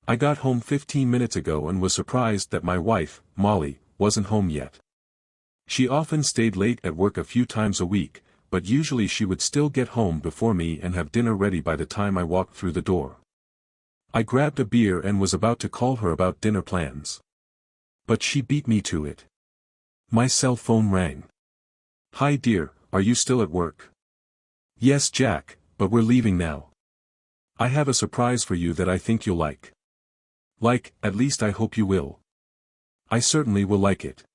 I got home 15 minutes ago and was surprised that my wife, Molly, wasn't home yet. She often stayed late at work a few times a week, but usually she would still get home before me and have dinner ready by the time I walked through the door. I grabbed a beer and was about to call her about dinner plans. But she beat me to it. My cell phone rang. "Hi dear, are you still at work?" "Yes Jack, but we're leaving now. I have a surprise for you that I think you'll like." "Like, at least I hope you will." "I certainly will like it.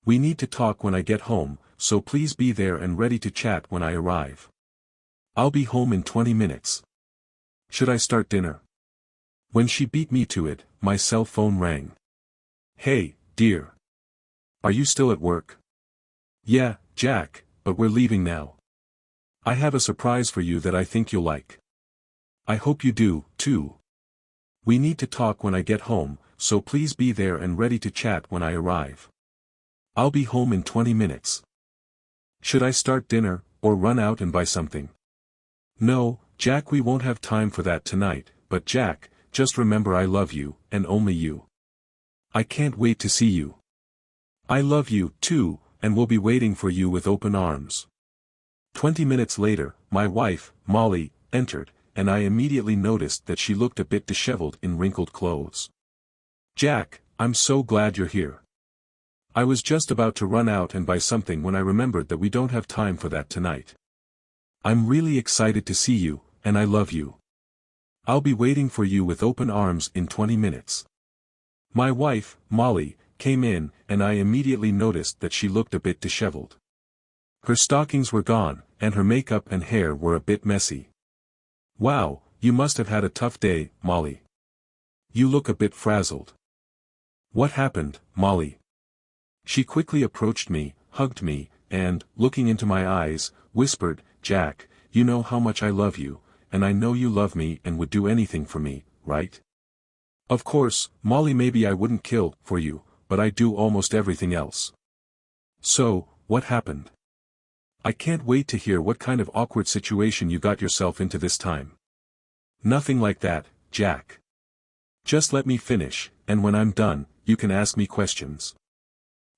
We need to talk when I get home, so please be there and ready to chat when I arrive. I'll be home in 20 minutes. Should I start dinner?" When she beat me to it, my cell phone rang. "Hey, dear. Are you still at work?" "Yeah, Jack, but we're leaving now. I have a surprise for you that I think you'll like. I hope you do, too. We need to talk when I get home, so please be there and ready to chat when I arrive. I'll be home in 20 minutes. Should I start dinner, or run out and buy something?" "No, Jack, we won't have time for that tonight, but Jack, just remember I love you, and only you. I can't wait to see you. I love you, too, and will be waiting for you with open arms." 20 minutes later, my wife, Molly, entered, and I immediately noticed that she looked a bit disheveled in wrinkled clothes. "Jack, I'm so glad you're here. I was just about to run out and buy something when I remembered that we don't have time for that tonight. I'm really excited to see you, and I love you. I'll be waiting for you with open arms in 20 minutes. My wife, Molly, came in, and I immediately noticed that she looked a bit disheveled. Her stockings were gone, and her makeup and hair were a bit messy. "Wow, you must have had a tough day, Molly. You look a bit frazzled. What happened, Molly?" She quickly approached me, hugged me, and, looking into my eyes, whispered, "Jack, you know how much I love you, and I know you love me and would do anything for me, right?" "Of course, Molly, maybe I wouldn't kill for you, but I do almost everything else." "So, what happened? I can't wait to hear what kind of awkward situation you got yourself into this time." "Nothing like that, Jack. Just let me finish, and when I'm done, you can ask me questions.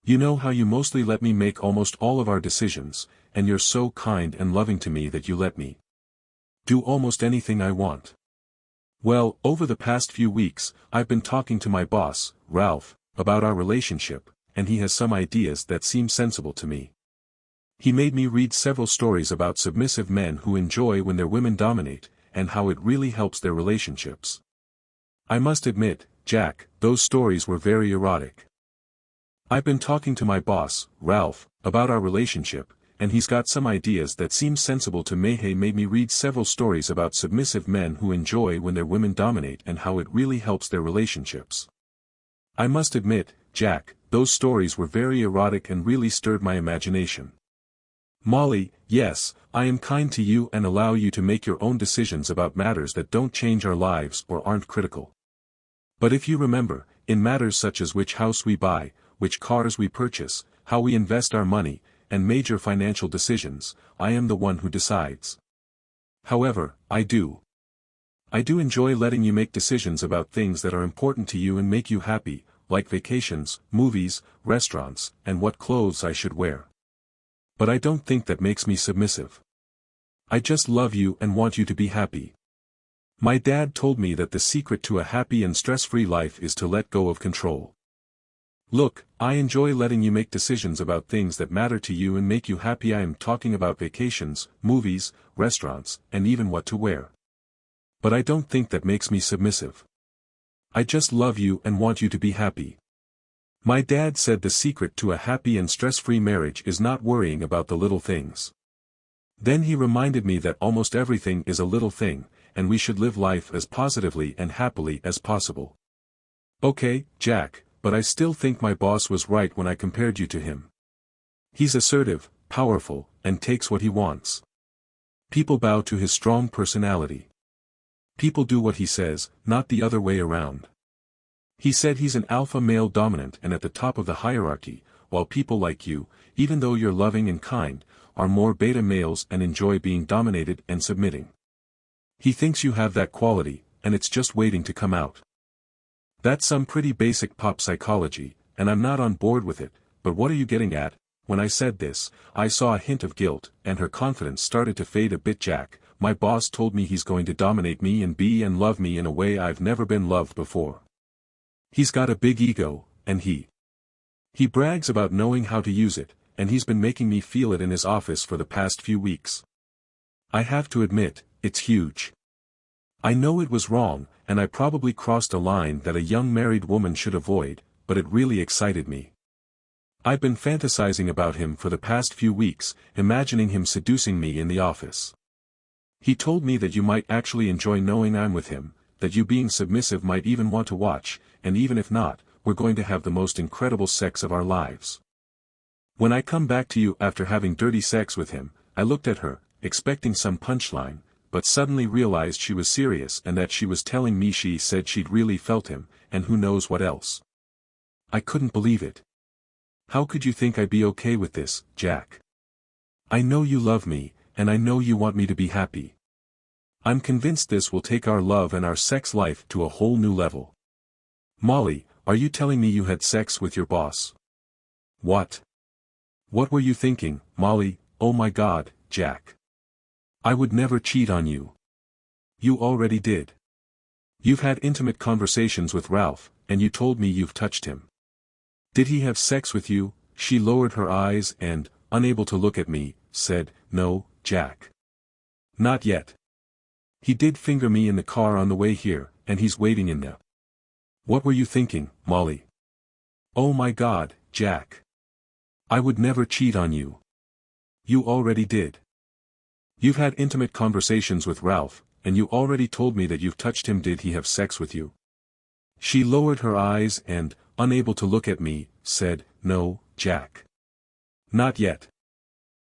You know how you mostly let me make almost all of our decisions, and you're so kind and loving to me that you let me do almost anything I want. Well, over the past few weeks, I've been talking to my boss, Ralph, about our relationship, and he has some ideas that seem sensible to me. He made me read several stories about submissive men who enjoy when their women dominate, and how it really helps their relationships. I must admit, Jack, those stories were very erotic. I've been talking to my boss, Ralph, about our relationship, and he's got some ideas that seem sensible to me. He made me read several stories about submissive men who enjoy when their women dominate and how it really helps their relationships. I must admit, Jack, those stories were very erotic and really stirred my imagination. Molly, yes, I am kind to you and allow you to make your own decisions about matters that don't change our lives or aren't critical. But if you remember, in matters such as which house we buy, which cars we purchase, how we invest our money, and major financial decisions, I am the one who decides. However, I do enjoy letting you make decisions about things that are important to you and make you happy, like vacations, movies, restaurants, and what clothes I should wear. But I don't think that makes me submissive. I just love you and want you to be happy. My dad told me that the secret to a happy and stress-free life is to let go of control. Look, I enjoy letting you make decisions about things that matter to you and make you happy. I am talking about vacations, movies, restaurants, and even what to wear. But I don't think that makes me submissive. I just love you and want you to be happy. My dad said the secret to a happy and stress-free marriage is not worrying about the little things. Then he reminded me that almost everything is a little thing, and we should live life as positively and happily as possible. Okay, Jack, but I still think my boss was right when I compared you to him. He's assertive, powerful, and takes what he wants. People bow to his strong personality. People do what he says, not the other way around. He said he's an alpha male dominant and at the top of the hierarchy, while people like you, even though you're loving and kind, are more beta males and enjoy being dominated and submitting. He thinks you have that quality, and it's just waiting to come out. That's some pretty basic pop psychology, and I'm not on board with it, but what are you getting at? When I said this, I saw a hint of guilt, and her confidence started to fade a bit. Jack, my boss told me he's going to dominate me and be and love me in a way I've never been loved before. He's got a big ego, and he brags about knowing how to use it, and he's been making me feel it in his office for the past few weeks. I have to admit, it's huge. I know it was wrong, and I probably crossed a line that a young married woman should avoid, but it really excited me. I've been fantasizing about him for the past few weeks, imagining him seducing me in the office. He told me that you might actually enjoy knowing I'm with him, that you being submissive might even want to watch, and even if not, we're going to have the most incredible sex of our lives. When I come back to you after having dirty sex with him, I looked at her, expecting some punchline, but suddenly realized she was serious and that she was telling me she said she'd really felt him, and who knows what else. I couldn't believe it. How could you think I'd be okay with this, Jack? I know you love me, and I know you want me to be happy. I'm convinced this will take our love and our sex life to a whole new level. Molly, are you telling me you had sex with your boss? What? What were you thinking, Molly? Oh my God, Jack. I would never cheat on you. You already did. You've had intimate conversations with Ralph, and you told me you've touched him. Did he have sex with you? She lowered her eyes and, unable to look at me, said, No, Jack. Not yet. He did finger me in the car on the way here, and he's waiting in there. What were you thinking, Molly? Oh my God, Jack. I would never cheat on you. You already did. You've had intimate conversations with Ralph, and you already told me that you've touched him. Did he have sex with you? She lowered her eyes and, unable to look at me, said, No, Jack. Not yet.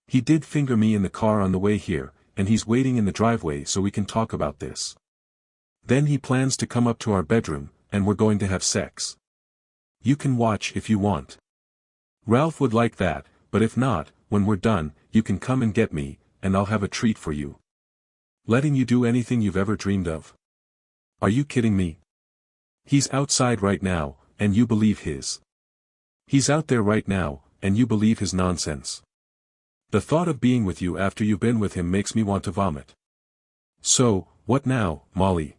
He did finger me in the car on the way here, and he's waiting in the driveway so we can talk about this. Then he plans to come up to our bedroom, and we're going to have sex. You can watch if you want. Ralph would like that, but if not, when we're done, you can come and get me, and I'll have a treat for you. Letting you do anything you've ever dreamed of. Are you kidding me? He's outside right now, and you believe his. He's out there right now, and you believe his nonsense. The thought of being with you after you've been with him makes me want to vomit. So, what now, Molly?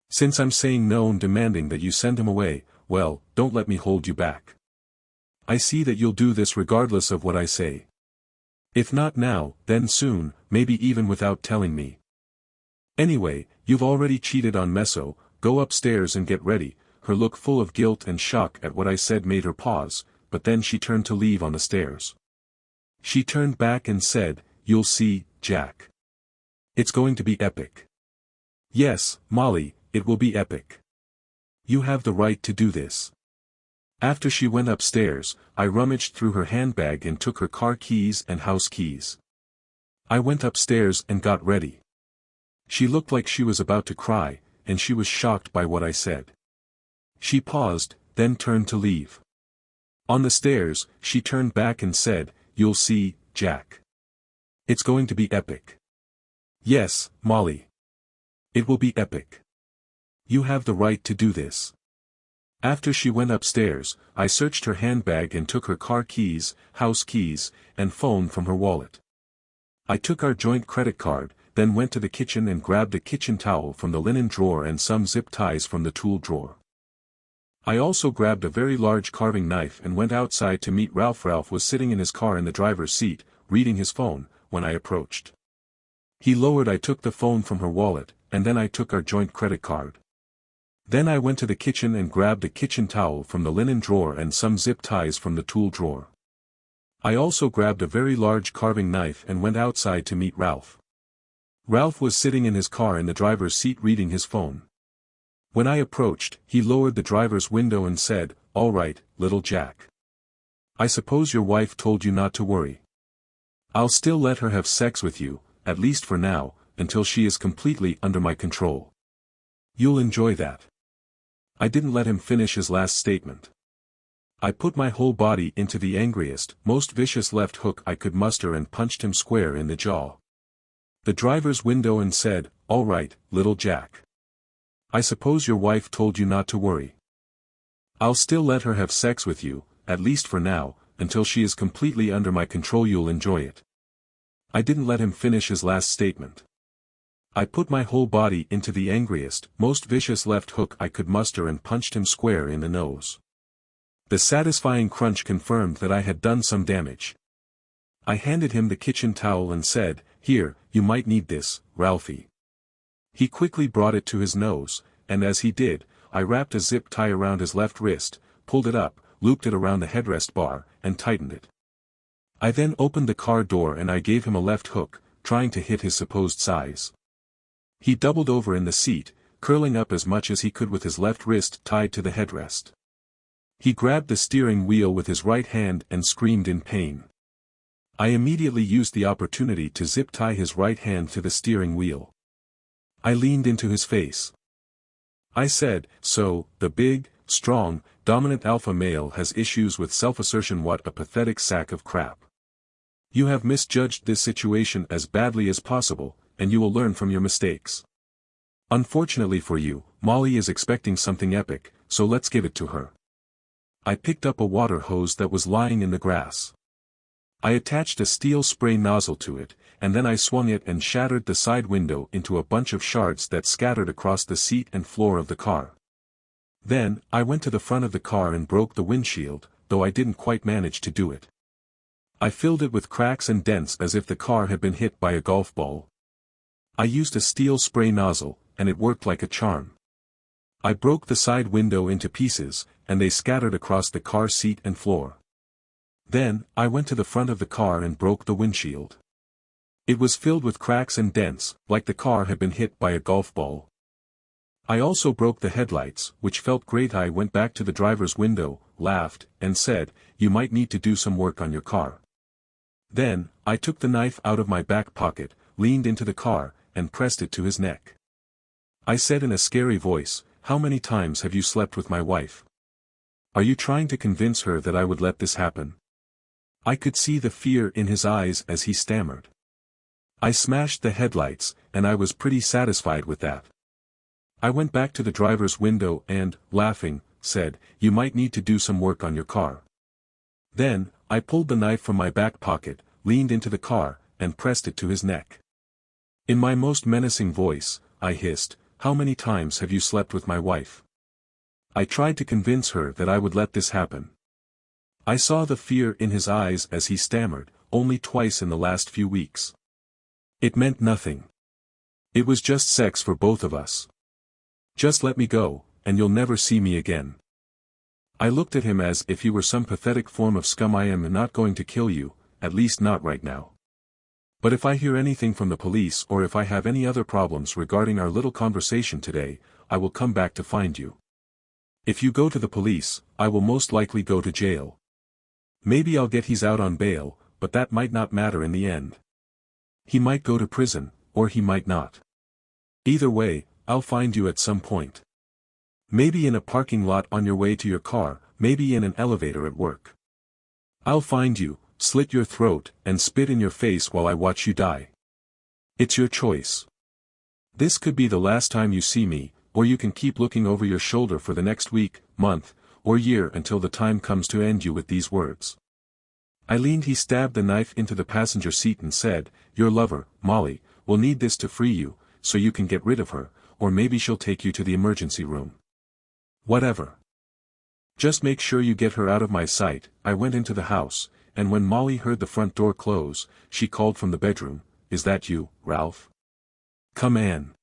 Since I'm saying no and demanding that you send him away, well, don't let me hold you back. I see that you'll do this regardless of what I say. If not now, then soon, maybe even without telling me. Anyway, you've already cheated on Meso. Go upstairs and get ready. Her look full of guilt and shock at what I said made her pause, but then she turned to leave on the stairs. She turned back and said, You'll see, Jack. It's going to be epic. Yes, Molly, it will be epic. You have the right to do this. After she went upstairs, I rummaged through her handbag and took her car keys and house keys. I went upstairs and got ready. She looked like she was about to cry, and she was shocked by what I said. She paused, then turned to leave. On the stairs, she turned back and said, You'll see, Jack. It's going to be epic. Yes, Molly. It will be epic. You have the right to do this. After she went upstairs, I searched her handbag and took her car keys, house keys, and phone from her wallet. I took our joint credit card, then went to the kitchen and grabbed a kitchen towel from the linen drawer and some zip ties from the tool drawer. I also grabbed a very large carving knife and went outside to meet Ralph. Ralph was sitting in his car in the driver's seat, reading his phone, when I approached. He lowered. I took the phone from her wallet, and then I took our joint credit card. Then I went to the kitchen and grabbed a kitchen towel from the linen drawer and some zip ties from the tool drawer. I also grabbed a very large carving knife and went outside to meet Ralph. Ralph was sitting in his car in the driver's seat reading his phone. When I approached, he lowered the driver's window and said, All right, little Jack. I suppose your wife told you not to worry. I'll still let her have sex with you, at least for now, until she is completely under my control. You'll enjoy that. I didn't let him finish his last statement. I put my whole body into the angriest, most vicious left hook I could muster and punched him square in the jaw. The driver's window and said, All right, little Jack. I suppose your wife told you not to worry. I'll still let her have sex with you, at least for now, until she is completely under my control. You'll enjoy it. I didn't let him finish his last statement. I put my whole body into the angriest, most vicious left hook I could muster and punched him square in the nose. The satisfying crunch confirmed that I had done some damage. I handed him the kitchen towel and said, "Here, you might need this, Ralphie." He quickly brought it to his nose, and as he did, I wrapped a zip tie around his left wrist, pulled it up, looped it around the headrest bar, and tightened it. I then opened the car door and I gave him a left hook, trying to hit his supposed size. He doubled over in the seat, curling up as much as he could with his left wrist tied to the headrest. He grabbed the steering wheel with his right hand and screamed in pain. I immediately used the opportunity to zip tie his right hand to the steering wheel. I leaned into his face. I said, "So, the big, strong, dominant alpha male has issues with self-assertion. What a pathetic sack of crap. You have misjudged this situation as badly as possible, and you will learn from your mistakes. Unfortunately for you, Molly is expecting something epic, so let's give it to her." I picked up a water hose that was lying in the grass. I attached a steel spray nozzle to it, and then I swung it and shattered the side window into a bunch of shards that scattered across the seat and floor of the car. Then, I went to the front of the car and broke the windshield, though I didn't quite manage to do it. I filled it with cracks and dents as if the car had been hit by a golf ball. I used a steel spray nozzle, and it worked like a charm. I broke the side window into pieces, and they scattered across the car seat and floor. Then, I went to the front of the car and broke the windshield. It was filled with cracks and dents, like the car had been hit by a golf ball. I also broke the headlights, which felt great. I went back to the driver's window, laughed, and said, "You might need to do some work on your car." Then, I took the knife out of my back pocket, leaned into the car, and pressed it to his neck. I said in a scary voice, "How many times have you slept with my wife? Are you trying to convince her that I would let this happen?" I could see the fear in his eyes as he stammered. I smashed the headlights, and I was pretty satisfied with that. I went back to the driver's window and, laughing, said, "You might need to do some work on your car." Then, I pulled the knife from my back pocket, leaned into the car, and pressed it to his neck. In my most menacing voice, I hissed, "How many times have you slept with my wife?" I tried to convince her that I would let this happen. I saw the fear in his eyes as he stammered, "Only twice in the last few weeks. It meant nothing. It was just sex for both of us. Just let me go, and you'll never see me again." I looked at him as if he were some pathetic form of scum. "I am not going to kill you, at least not right now. But if I hear anything from the police or if I have any other problems regarding our little conversation today, I will come back to find you. If you go to the police, I will most likely go to jail. Maybe I'll get he's out on bail, but that might not matter in the end. He might go to prison, or he might not. Either way, I'll find you at some point. Maybe in a parking lot on your way to your car, maybe in an elevator at work. I'll find you, slit your throat, and spit in your face while I watch you die. It's your choice. This could be the last time you see me, or you can keep looking over your shoulder for the next week, month, or year until the time comes to end you." With these words, I leaned. He stabbed the knife into the passenger seat and said, "Your lover, Molly, will need this to free you, so you can get rid of her, or maybe she'll take you to the emergency room. Whatever. Just make sure you get her out of my sight." I went into the house, and when Molly heard the front door close, she called from the bedroom, "Is that you, Ralph? Come in."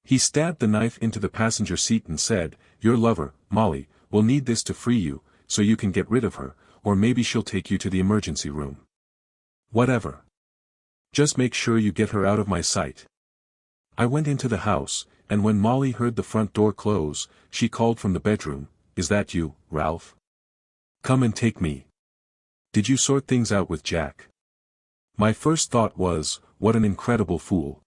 He stabbed the knife into the passenger seat and said, "Your lover, Molly, will need this to free you, so you can get rid of her, or maybe she'll take you to the emergency room. Whatever. Just make sure you get her out of my sight." I went into the house, and when Molly heard the front door close, she called from the bedroom, "Is that you, Ralph? Come and take me. Did you sort things out with Jack?" My first thought was, what an incredible fool.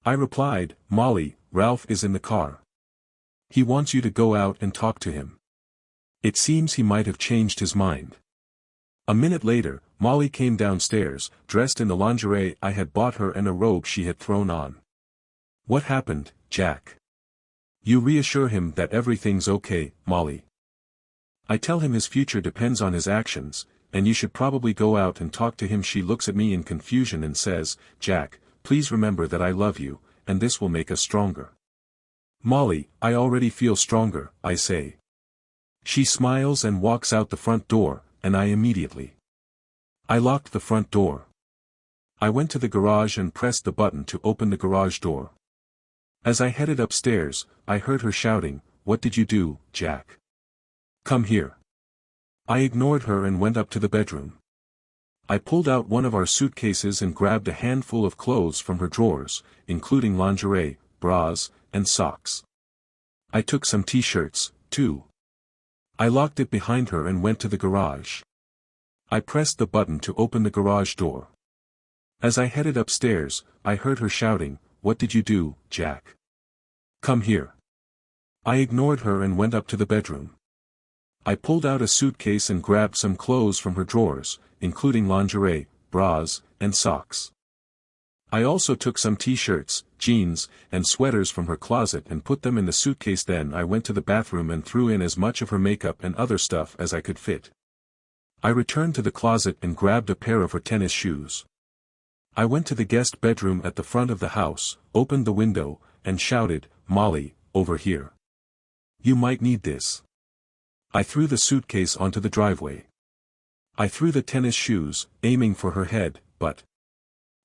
I replied, "Molly, Ralph is in the car. He wants you to go out and talk to him. It seems he might have changed his mind." A minute later, Molly came downstairs, dressed in the lingerie I had bought her and a robe she had thrown on. "What happened, Jack?" "You reassure him that everything's okay, Molly. I tell him his future depends on his actions, and you should probably go out and talk to him. She looks at me in confusion and says, Jack, please remember that I love you, and this will make us stronger. Molly, I already feel stronger, I say. She smiles and walks out the front door, and I locked the front door. I went to the garage and pressed the button to open the garage door. As I headed upstairs, I heard her shouting, What did you do, Jack? Come here. I ignored her and went up to the bedroom. I pulled out one of our suitcases and grabbed a handful of clothes from her drawers, including lingerie, bras, and socks. I took some t-shirts, too. I locked it behind her and went to the garage. I pressed the button to open the garage door. As I headed upstairs, I heard her shouting, What did you do, Jack? Come here. I ignored her and went up to the bedroom. I pulled out a suitcase and grabbed some clothes from her drawers, including lingerie, bras, and socks. I also took some t-shirts, jeans, and sweaters from her closet and put them in the suitcase. Then I went to the bathroom and threw in as much of her makeup and other stuff as I could fit. I returned to the closet and grabbed a pair of her tennis shoes. I went to the guest bedroom at the front of the house, opened the window, and shouted, Molly, over here. You might need this. I threw the suitcase onto the driveway. I threw the tennis shoes, aiming for her head, but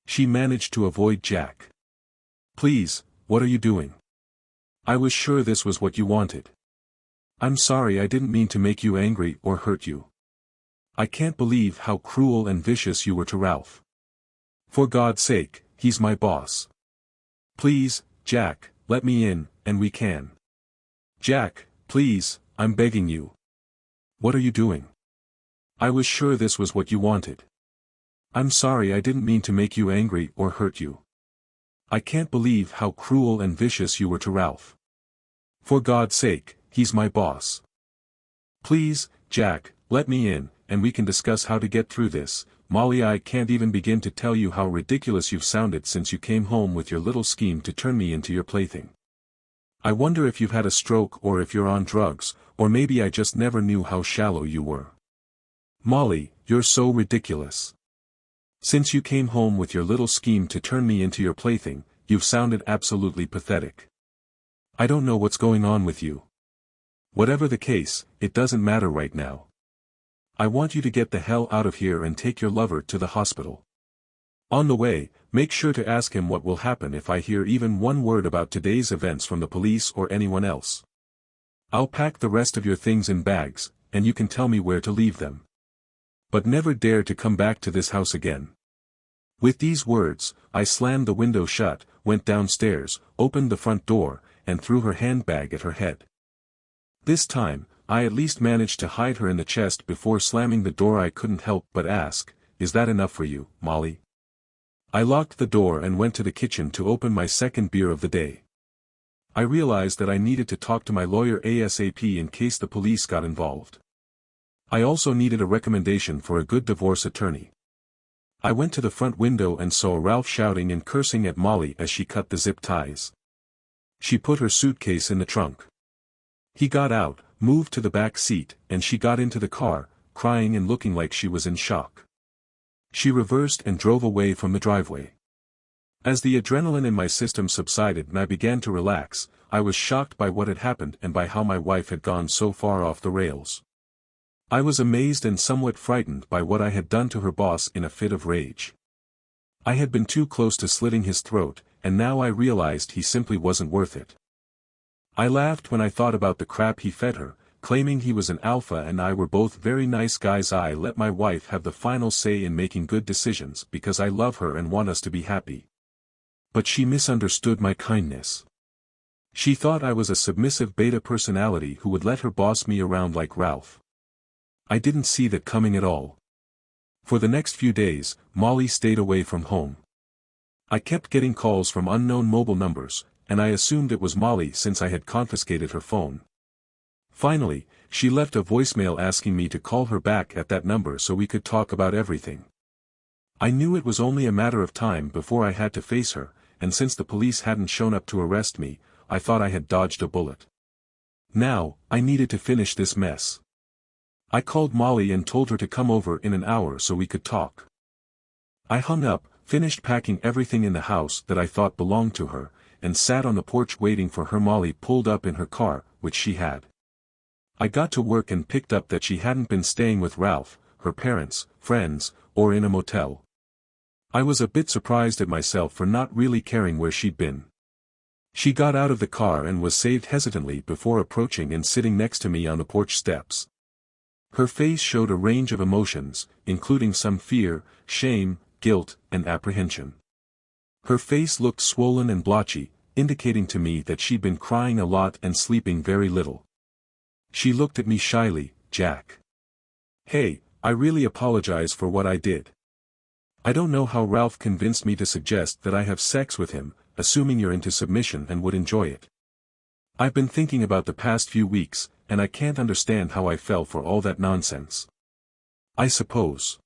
she managed to avoid Jack. Please, what are you doing? I was sure this was what you wanted. I'm sorry, I didn't mean to make you angry or hurt you. I can't believe how cruel and vicious you were to Ralph. For God's sake, he's my boss. Please, Jack, let me in, and we can. Jack, please, I'm begging you. What are you doing? I was sure this was what you wanted. I'm sorry, I didn't mean to make you angry or hurt you. I can't believe how cruel and vicious you were to Ralph. For God's sake, he's my boss. Please, Jack, let me in, and we can discuss how to get through this. Molly, I can't even begin to tell you how ridiculous you've sounded since you came home with your little scheme to turn me into your plaything. I wonder if you've had a stroke or if you're on drugs, or maybe I just never knew how shallow you were. Molly, you're so ridiculous. Since you came home with your little scheme to turn me into your plaything, you've sounded absolutely pathetic. I don't know what's going on with you. Whatever the case, it doesn't matter right now. I want you to get the hell out of here and take your lover to the hospital. On the way, make sure to ask him what will happen if I hear even one word about today's events from the police or anyone else. I'll pack the rest of your things in bags, and you can tell me where to leave them. But never dare to come back to this house again. With these words, I slammed the window shut, went downstairs, opened the front door, and threw her handbag at her head. This time, I at least managed to hide her in the chest before slamming the door. I couldn't help but ask, Is that enough for you, Molly? I locked the door and went to the kitchen to open my second beer of the day. I realized that I needed to talk to my lawyer ASAP in case the police got involved. I also needed a recommendation for a good divorce attorney. I went to the front window and saw Ralph shouting and cursing at Molly as she cut the zip ties. She put her suitcase in the trunk. He got out, moved to the back seat, and she got into the car, crying and looking like she was in shock. She reversed and drove away from the driveway. As the adrenaline in my system subsided and I began to relax, I was shocked by what had happened and by how my wife had gone so far off the rails. I was amazed and somewhat frightened by what I had done to her boss in a fit of rage. I had been too close to slitting his throat, and now I realized he simply wasn't worth it. I laughed when I thought about the crap he fed her, claiming he was an alpha and I were both very nice guys. I let my wife have the final say in making good decisions because I love her and want us to be happy. But she misunderstood my kindness. She thought I was a submissive beta personality who would let her boss me around like Ralph. I didn't see that coming at all. For the next few days, Molly stayed away from home. I kept getting calls from unknown mobile numbers, and I assumed it was Molly since I had confiscated her phone. Finally, she left a voicemail asking me to call her back at that number so we could talk about everything. I knew it was only a matter of time before I had to face her, and since the police hadn't shown up to arrest me, I thought I had dodged a bullet. Now, I needed to finish this mess. I called Molly and told her to come over in an hour so we could talk. I hung up, finished packing everything in the house that I thought belonged to her, and sat on the porch waiting for her. Molly pulled up in her car, which she had. I got to work and picked up that she hadn't been staying with Ralph, her parents, friends, or in a motel. I was a bit surprised at myself for not really caring where she'd been. She got out of the car and was saved hesitantly before approaching and sitting next to me on the porch steps. Her face showed a range of emotions, including some fear, shame, guilt, and apprehension. Her face looked swollen and blotchy, indicating to me that she'd been crying a lot and sleeping very little. She looked at me shyly. Jack. Hey, I really apologize for what I did. I don't know how Ralph convinced me to suggest that I have sex with him, assuming you're into submission and would enjoy it. I've been thinking about the past few weeks, and I can't understand how I fell for all that nonsense. I suppose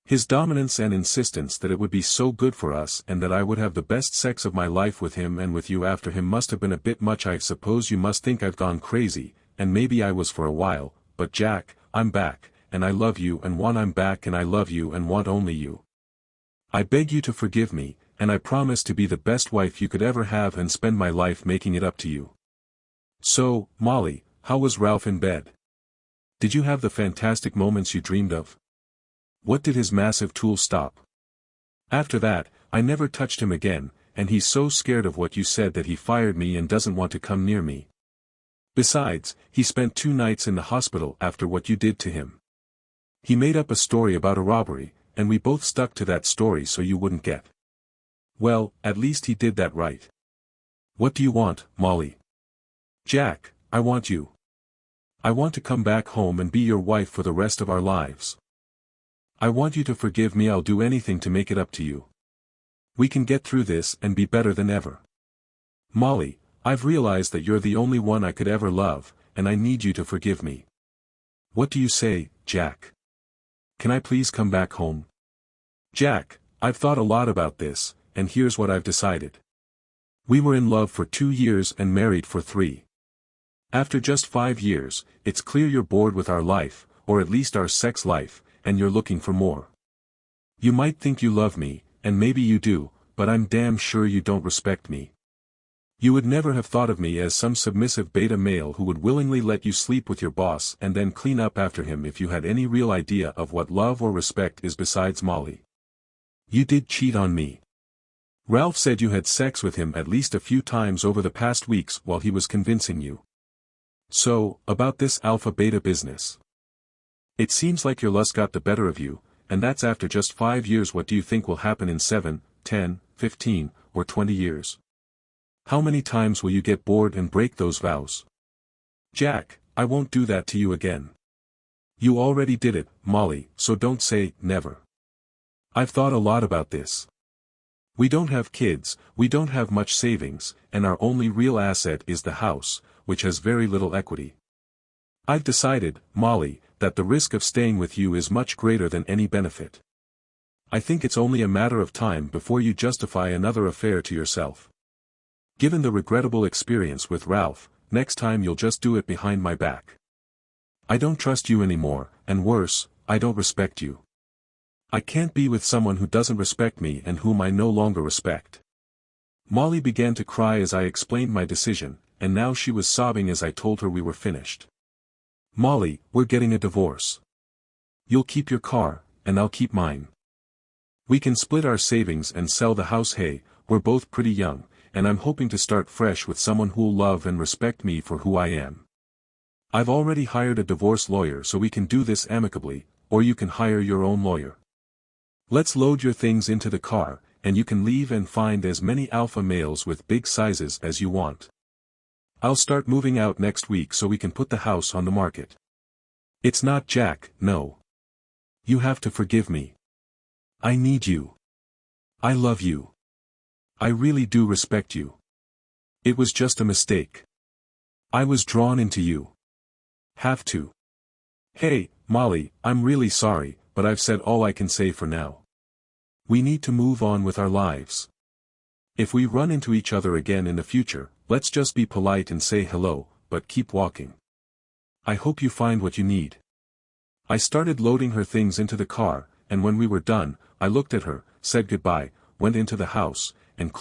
his dominance and insistence that it would be so good for us and that I would have the best sex of my life with him and with you after him must have been a bit much. I suppose you must think I've gone crazy, and maybe I was for a while, but Jack, I'm back, and I love you and want. I'm back and I love you and want only you. I beg you to forgive me, and I promise to be the best wife you could ever have and spend my life making it up to you. So, Molly, how was Ralph in bed? Did you have the fantastic moments you dreamed of? What did his massive tool stop? After that, I never touched him again, and he's so scared of what you said that he fired me and doesn't want to come near me. Besides, he spent 2 nights in the hospital after what you did to him. He made up a story about a robbery, and we both stuck to that story so you wouldn't get. Well, at least he did that right. What do you want, Molly? Jack, I want you. I want to come back home and be your wife for the rest of our lives. I want you to forgive me. I'll do anything to make it up to you. We can get through this and be better than ever. Molly, I've realized that you're the only one I could ever love, and I need you to forgive me. What do you say, Jack? Can I please come back home? Jack, I've thought a lot about this, and here's what I've decided. We were in love for 2 years and married for 3. After just 5 years, it's clear you're bored with our life, or at least our sex life, and you're looking for more. You might think you love me, and maybe you do, but I'm damn sure you don't respect me. You would never have thought of me as some submissive beta male who would willingly let you sleep with your boss and then clean up after him if you had any real idea of what love or respect is. Besides, Molly, you did cheat on me. Ralph said you had sex with him at least a few times over the past weeks while he was convincing you. So, about this alpha-beta business. It seems like your lust got the better of you, and that's after just 5 years. What do you think will happen in 7, 10, 15, or 20 years? How many times will you get bored and break those vows? Jack, I won't do that to you again. You already did it, Molly, so don't say, never. I've thought a lot about this. We don't have kids, we don't have much savings, and our only real asset is the house, which has very little equity. I've decided, Molly, that the risk of staying with you is much greater than any benefit. I think it's only a matter of time before you justify another affair to yourself. Given the regrettable experience with Ralph, next time you'll just do it behind my back. I don't trust you anymore, and worse, I don't respect you. I can't be with someone who doesn't respect me and whom I no longer respect. Molly began to cry as I explained my decision, and now she was sobbing as I told her we were finished. Molly, we're getting a divorce. You'll keep your car, and I'll keep mine. We can split our savings and sell the house. Hey, we're both pretty young, and I'm hoping to start fresh with someone who'll love and respect me for who I am. I've already hired a divorce lawyer so we can do this amicably, or you can hire your own lawyer. Let's load your things into the car, and you can leave and find as many alpha males with big sizes as you want. I'll start moving out next week so we can put the house on the market. It's not Jack, no. You have to forgive me. I need you. I love you. I really do respect you. It was just a mistake. I was drawn into you. Have to. Hey, Molly, I'm really sorry, but I've said all I can say for now. We need to move on with our lives. If we run into each other again in the future, let's just be polite and say hello, but keep walking. I hope you find what you need. I started loading her things into the car, and when we were done, I looked at her, said goodbye, went into the house, and